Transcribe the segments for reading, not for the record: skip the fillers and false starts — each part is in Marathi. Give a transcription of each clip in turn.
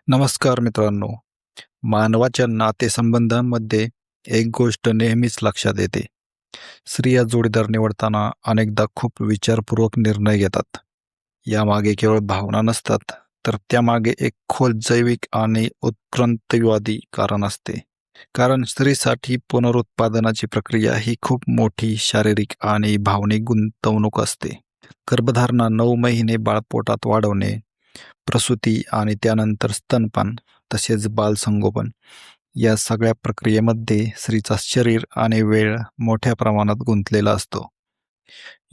नमस्कार मित्रांनो. मानवाच्या नातेसंबंधांमध्ये एक गोष्ट नेहमीच लक्षात येते. स्त्रिया जोडीदार निवडताना अनेकदा खूप विचारपूर्वक निर्णय घेतात. यामागे केवळ भावना नसतात, तर त्यामागे एक खोल जैविक आणि उत्क्रांतिवादी कारण असते. कारण स्त्रीसाठी पुनरुत्पादनाची प्रक्रिया ही खूप मोठी शारीरिक आणि भावनिक गुंतवणूक असते. गर्भधारणा 9 महिने बाळपोटात वाढवणे, प्रसूती आणि त्यानंतर स्तनपान तसेच बालसंगोपन या सगळ्या प्रक्रियेमध्ये स्त्रीचा शरीर आणि वेळ मोठ्या प्रमाणात गुंतलेला असतो.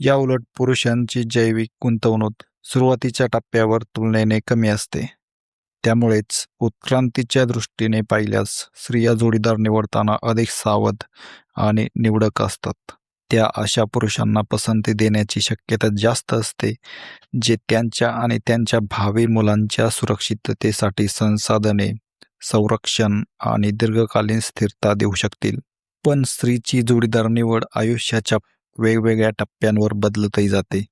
याउलट पुरुषांची जैविक गुंतवणूक सुरुवातीच्या टप्प्यावर तुलनेने कमी असते. त्यामुळेच उत्क्रांतीच्या दृष्टीने पाहिल्यास स्त्रिया जोडीदार निवडताना अधिक सावध आणि निवडक असतात. त्या अशा पुरुषांना पसंती देण्याची शक्यता जास्त असते, जे त्यांच्या आणि त्यांच्या भावी मुलांच्या सुरक्षिततेसाठी संसाधने, संरक्षण आणि दीर्घकालीन स्थिरता देऊ शकतील. पण स्त्रीची जोडीदार निवड आयुष्याच्या वेगवेगळ्या टप्प्यांवर बदलतही जाते.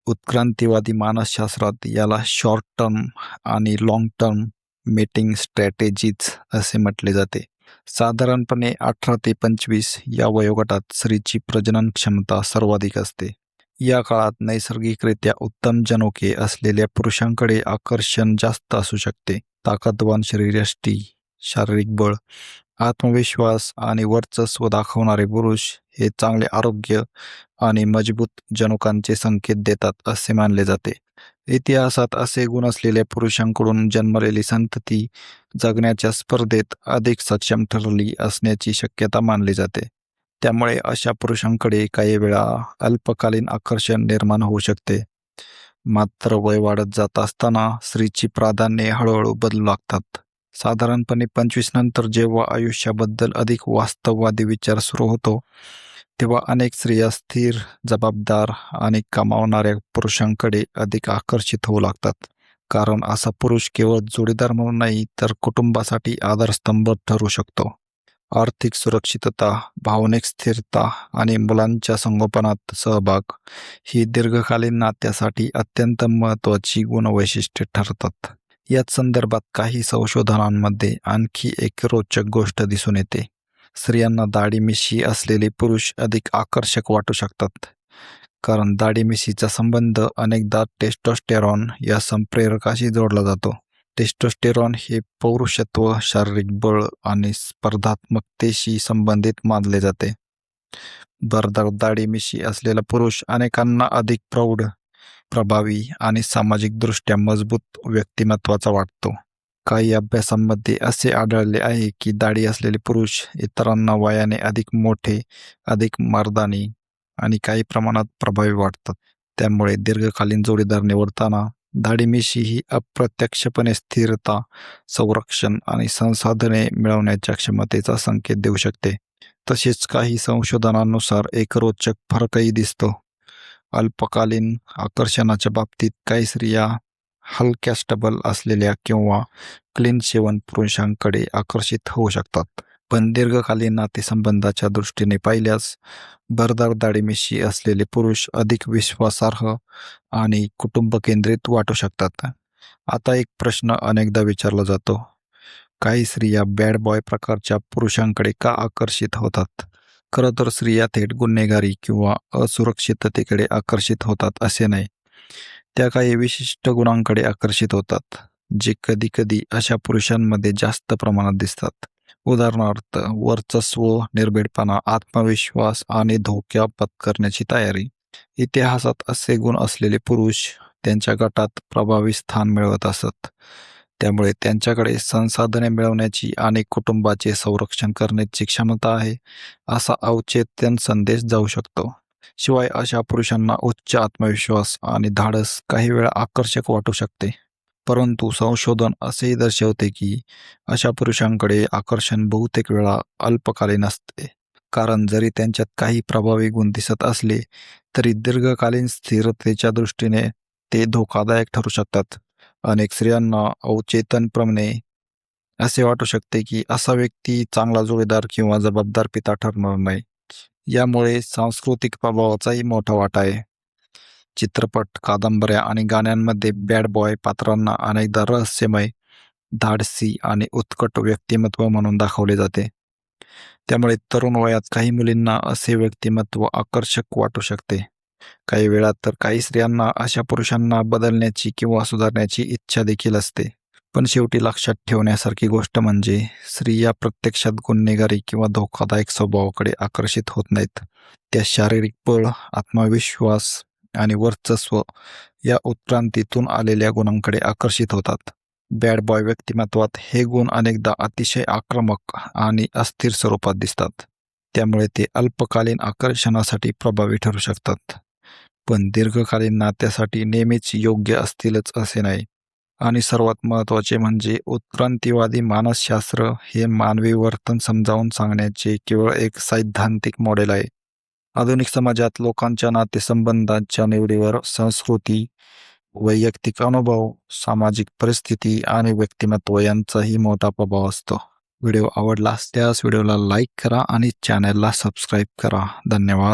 उत्क्रांतिवादी मानसशास्त्रात याला शॉर्ट टर्म आणि लाँग टर्म मेटिंग स्ट्रॅटेजीज असे म्हटले जाते. साधारणपणे 18 ते 25 या वयोगटात स्त्रीची प्रजनन क्षमता सर्वाधिक असते. या काळात नैसर्गिकरित्या उत्तम जनुके असलेल्या पुरुषांकडे आकर्षण जास्त असू शकते. ताकदवान शरीरयष्टी, शारीरिक बळ, आत्मविश्वास आणि वर्चस्व दाखवणारे पुरुष हे चांगले आरोग्य आणि मजबूत जनुकांचे संकेत देतात असे मानले जाते. इतिहासात असे गुण असलेल्या पुरुषांकडून जन्मलेली संतती जगण्याच्या स्पर्धेत अधिक सक्षम ठरली असण्याची शक्यता मानली जाते. त्यामुळे अशा पुरुषांकडे काही वेळा अल्पकालीन आकर्षण निर्माण होऊ शकते. मात्र वय वाढत जात असताना स्त्रीची प्राधान्ये हळूहळू बदलू लागतात. साधारणपणे 25 नंतर जेव्हा आयुष्याबद्दल अधिक वास्तववादी विचार सुरू होतो, तेव्हा अनेक स्त्रिया स्थिर, जबाबदार आणि कमावणाऱ्या पुरुषांकडे अधिक आकर्षित होऊ लागतात. कारण असा पुरुष केवळ जोडीदार म्हणून नाही, तर कुटुंबासाठी आधारस्तंभ ठरू शकतो. आर्थिक सुरक्षितता, भावनिक स्थिरता आणि मुलांच्या संगोपनात सहभाग ही दीर्घकालीन नात्यासाठी अत्यंत महत्त्वाची गुणवैशिष्ट्ये ठरतात. याच संदर्भात काही संशोधनांमध्ये आणखी एक रोचक गोष्ट दिसून येते. स्त्रियांना दाढी-मिशी असलेले पुरुष अधिक आकर्षक वाटू शकतात. कारण दाढी-मिशीचा संबंध अनेकदा टेस्टोस्टेरॉन या संप्रेरकाशी जोडला जातो. टेस्टोस्टेरॉन हे पौरुषत्व, शारीरिक बळ आणि स्पर्धात्मकतेशी संबंधित मानले जाते. भरदार दाढी-मिशी असलेला पुरुष अनेकांना अधिक प्रौढ, प्रभावी आणि सामाजिकदृष्ट्या मजबूत व्यक्तिमत्वाचा वाटतो. काही अभ्यासांमध्ये असे आढळले आहे की दाढी असलेले पुरुष इतरांना वयाने अधिक मोठे, अधिक मर्दानी आणि काही प्रमाणात प्रभावी वाटतात. त्यामुळे दीर्घकालीन जोडीदार निवडताना दाढी-मिशी ही अप्रत्यक्षपणे स्थिरता, संरक्षण आणि संसाधने मिळवण्याच्या क्षमतेचा संकेत देऊ शकते. तसेच काही संशोधनानुसार एक रोचक फरकही दिसतो. अल्पकालीन आकर्षणाच्या बाबतीत काही स्त्रिया हलक्या स्टबल असलेल्या किंवा क्लीन शेवन पुरुषांकडे आकर्षित होऊ शकतात. पण दीर्घकालीन नातेसंबंधाच्या दृष्टीने पाहिल्यास भरदार दाढी-मिशी असलेले पुरुष अधिक विश्वासार्ह आणि कुटुंबकेंद्रित वाटू शकतात. आता एक प्रश्न अनेकदा विचारला जातो. काही स्त्रिया बॅड बॉय प्रकारच्या पुरुषांकडे का आकर्षित होतात? खरं तर स्त्रिया थेट गुन्हेगारी किंवा असुरक्षिततेकडे आकर्षित होतात असे नाही. त्या काही विशिष्ट गुणांकडे आकर्षित होतात, जे कधीकधी अशा पुरुषांमध्ये जास्त प्रमाणात दिसतात. उदाहरणार्थ, वर्चस्व, निर्भीडपणा, आत्मविश्वास आणि धोक्या पत्करण्याची तयारी. इतिहासात असे गुण असलेले पुरुष त्यांच्या गटात प्रभावी स्थान मिळवत असत. त्यामुळे त्यांच्याकडे संसाधने मिळवण्याची आणि कुटुंबाचे संरक्षण करण्याची क्षमता आहे, असा औचित्य संदेश जाऊ शकतो. शिवाय अशा पुरुषांना उच्च आत्मविश्वास आणि धाडस काही वेळा आकर्षक वाटू शकते. परंतु संशोधन असेही दर्शवते की अशा पुरुषांकडे आकर्षण बहुतेक वेळा अल्पकालीन असते. कारण जरी त्यांच्यात काही प्रभावी गुण दिसत असले, तरी दीर्घकालीन स्थिरतेच्या दृष्टीने ते धोकादायक ठरू शकतात. अनेक स्त्रियांना अवचेतनपणे असे वाटू शकते की असा व्यक्ती चांगला जोडीदार किंवा जबाबदार पिता ठरणार नाही. यामुळे सांस्कृतिक प्रभावाचाही मोठा वाटा आहे. चित्रपट, कादंबऱ्या आणि गाण्यांमध्ये बॅड बॉय पात्रांना अनेकदा रहस्यमय, धाडसी आणि उत्कट व्यक्तिमत्व म्हणून दाखवले जाते. त्यामुळे तरुण वयात काही मुलींना असे व्यक्तिमत्व आकर्षक वाटू शकते. काही वेळात तर काही स्त्रियांना अशा पुरुषांना बदलण्याची किंवा सुधारण्याची इच्छा देखील असते. पण शेवटी लक्षात ठेवण्यासारखी गोष्ट म्हणजे स्त्रिया प्रत्यक्षात गुन्हेगारी किंवा धोकादायक स्वभावाकडे आकर्षित होत नाहीत. त्या शारीरिक बळ, आत्मविश्वास आणि वर्चस्व या उत्क्रांतीतून आलेल्या गुणांकडे आकर्षित होतात. बॅड बॉय व्यक्तिमत्वात हे गुण अनेकदा अतिशय आक्रमक आणि अस्थिर स्वरूपात दिसतात. त्यामुळे ते अल्पकालीन आकर्षणासाठी प्रभावी ठरू शकतात, पण दीर्घकालीन नात्यासाठी नेहमीच योग्य असतीलच असे नाही. आणि सर्वात महत्त्वाचे म्हणजे उत्क्रांतीवादी मानसशास्त्र हे मानवी वर्तन समजावून सांगण्याचे केवळ एक सैद्धांतिक मॉडेल आहे. आधुनिक समाजात लोकांच्या नातेसंबंधांच्या निवडीवर संस्कृती, वैयक्तिक अनुभव, सामाजिक परिस्थिती आणि व्यक्तिमत्व यांचाही मोठा प्रभाव असतो. व्हिडिओ आवडला असल्यास व्हिडिओला लाईक करा आणि चॅनलला सबस्क्राईब करा. धन्यवाद.